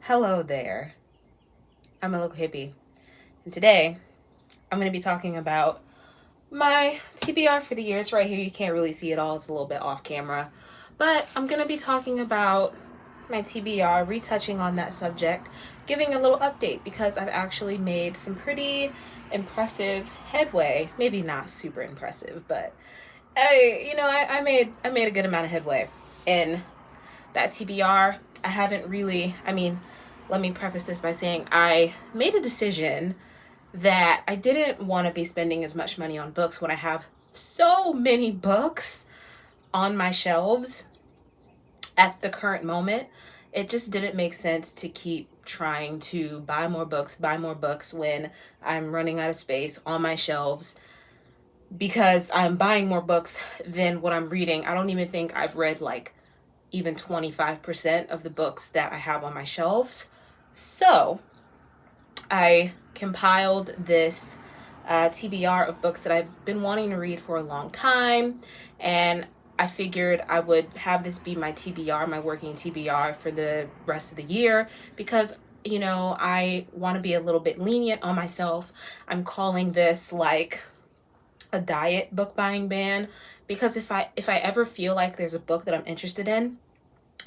Hello there. I'm a local hippie, and today I'm going to be talking about my TBR for the year. It's right here. You can't really see it all, it's a little bit off camera, but I'm going to be talking about my TBR, retouching on that subject, giving a little update because I've actually made some pretty impressive headway. Maybe not super impressive, but I made a good amount of headway in that TBR. I haven't really, let me preface this by saying I made a decision that I didn't want to be spending as much money on books when I have so many books on my shelves at the current moment. It just didn't make sense to keep trying to buy more books when I'm running out of space on my shelves because I'm buying more books than what I'm reading. I don't even think I've read like even 25% of the books that I have on my shelves. So I compiled this TBR of books that I've been wanting to read for a long time, and I figured I would have this be my TBR, my working TBR for the rest of the year, because I want to be a little bit lenient on myself. I'm calling this like a diet book buying ban, because if I ever feel like there's a book that I'm interested in,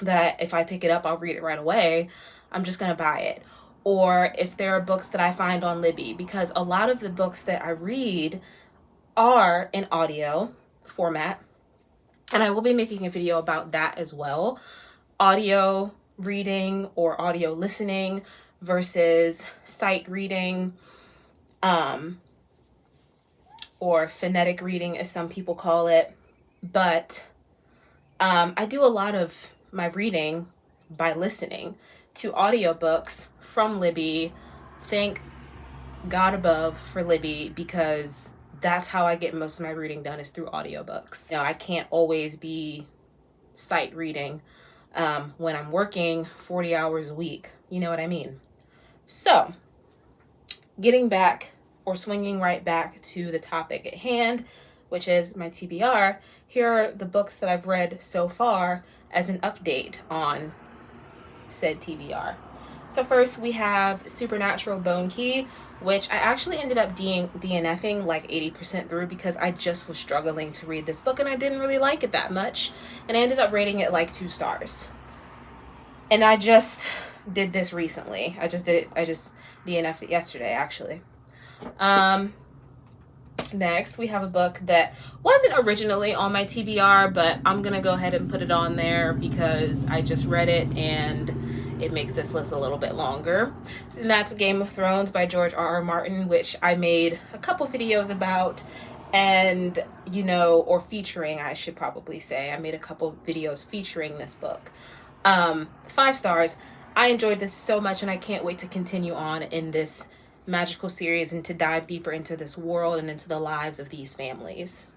that if I pick it up I'll read it right away, I'm just gonna buy it. Or if there are books that I find on Libby, because a lot of the books that I read are in audio format, and I will be making a video about that as well. Audio reading or audio listening versus sight reading, or phonetic reading as some people call it. But I do a lot of my reading by listening to audiobooks from Libby. Thank God above for Libby, because that's how I get most of my reading done, is through audiobooks. I can't always be sight reading when I'm working 40 hours a week. You know what I mean? So, getting back or swinging right back to the topic at hand, which is my TBR, here are the books that I've read so far as an update on said TBR. So first we have Supernatural Bone Key, which I actually ended up DNFing like 80% through because I just was struggling to read this book and I didn't really like it that much. And I ended up rating it like 2 stars. And I just did this recently. I just DNF'd it yesterday, actually. Next, we have a book that wasn't originally on my TBR, but I'm gonna go ahead and put it on there because I just read it and it makes this list a little bit longer. And that's Game of Thrones by George R.R. Martin, which I made a couple videos about, and or featuring, I should probably say. I made a couple videos featuring this book. 5 stars. I enjoyed this so much and I can't wait to continue on in this magical series and to dive deeper into this world and into the lives of these families.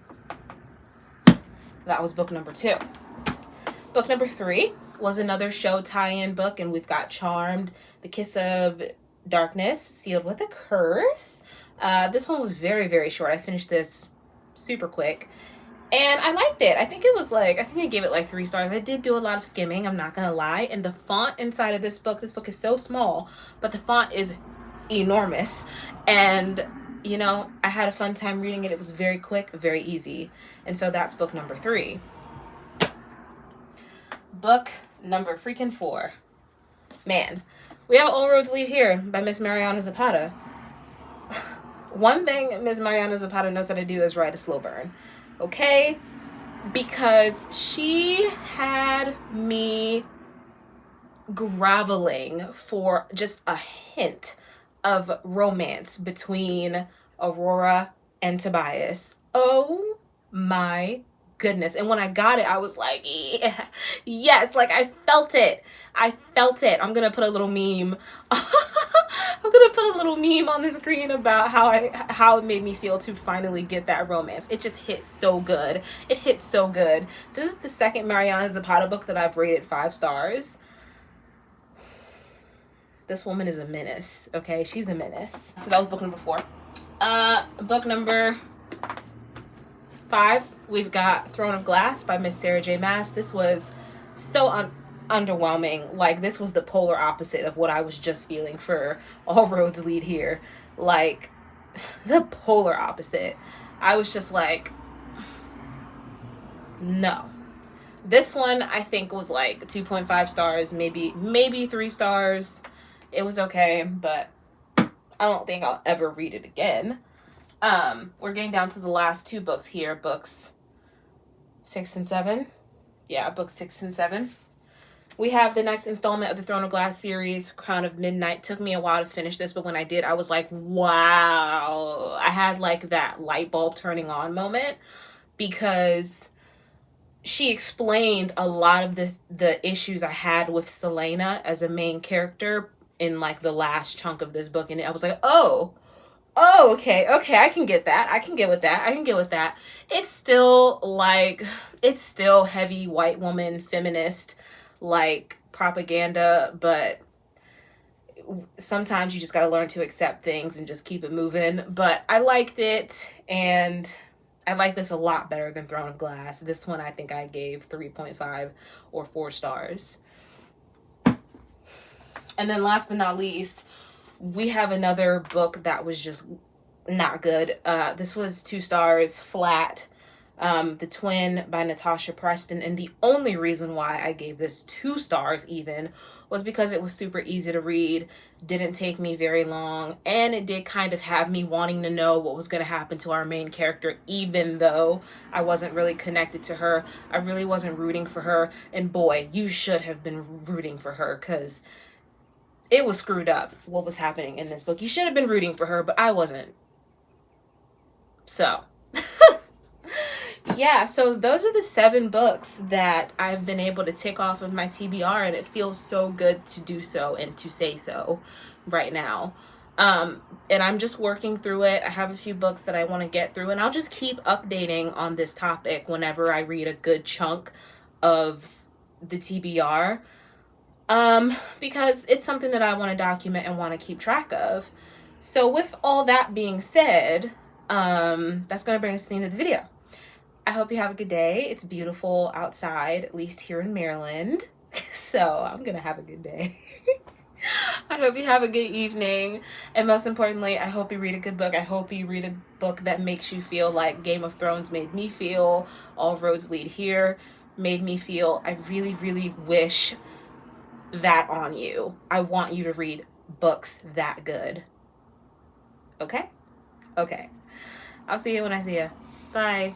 That was book number 2. Book number 3 was another show tie-in book, and we've got Charmed, The Kiss of Darkness, Sealed with a Curse. This one was very, very short. I finished this super quick and I liked it. I think I gave it like 3 stars. I did do a lot of skimming, I'm not gonna lie, and the font inside of this book is so small, but the font is enormous, and I had a fun time reading it. It was very quick, very easy, and so that's book number 3. Book number freaking 4, man, we have All Roads Lead Here by Miss Mariana Zapata. One thing Miss Mariana Zapata knows how to do is write a slow burn, okay? Because she had me groveling for just a hint of romance between Aurora and Tobias. Oh my goodness. And when I got it, I was like, yeah, yes, like I felt it. I'm gonna put a little meme on the screen about how it made me feel to finally get that romance. It just hit so good. This is the second Mariana Zapata book that I've rated 5 stars. This woman is a menace, okay? She's a menace. So that was book number 4. Book number 5, we've got Throne of Glass by Miss Sarah J. Maas. This was so underwhelming. Like, this was the polar opposite of what I was just feeling for All Roads Lead Here. Like, the polar opposite. I was just like, no. This one I think was like 2.5 stars, maybe 3 stars. It was okay, but I don't think I'll ever read it again. We're getting down to the last 2 books here, books 6 and 7. Yeah, books 6 and 7. We have the next installment of the Throne of Glass series, Crown of Midnight. Took me a while to finish this, but when I did, I was like, wow. I had like that light bulb turning on moment, because she explained a lot of the issues I had with Selena as a main character in like the last chunk of this book. And I was like, oh, okay, I can get that. I can get with that. It's still like, it's still heavy white woman feminist like propaganda, but sometimes you just got to learn to accept things and just keep it moving. But I liked it, and I like this a lot better than Throne of Glass. This one I think I gave 3.5 or 4 stars. And then last but not least, we have another book that was just not good. This was 2 stars flat. The Twin by Natasha Preston. And the only reason why I gave this 2 stars even was because it was super easy to read, didn't take me very long, and it did kind of have me wanting to know what was going to happen to our main character, even though I wasn't really connected to her. I really wasn't rooting for her. And boy, you should have been rooting for her, because it was screwed up what was happening in this book. You should have been rooting for her, but I wasn't. So yeah, so those are the 7 books that I've been able to tick off of my TBR, and it feels so good to do so and to say so right now. And I'm just working through it. I have a few books that I want to get through, and I'll just keep updating on this topic whenever I read a good chunk of the TBR, because it's something that I want to document and want to keep track of. So with all that being said, that's going to bring us to the end of the video. I hope you have a good day. It's beautiful outside, at least here in Maryland. So I'm going to have a good day. I hope you have a good evening. And most importantly, I hope you read a good book. I hope you read a book that makes you feel like Game of Thrones made me feel, All Roads Lead Here made me feel. I really, really wish that on you. I want you to read books that good. Okay? Okay. I'll see you when I see you. Bye.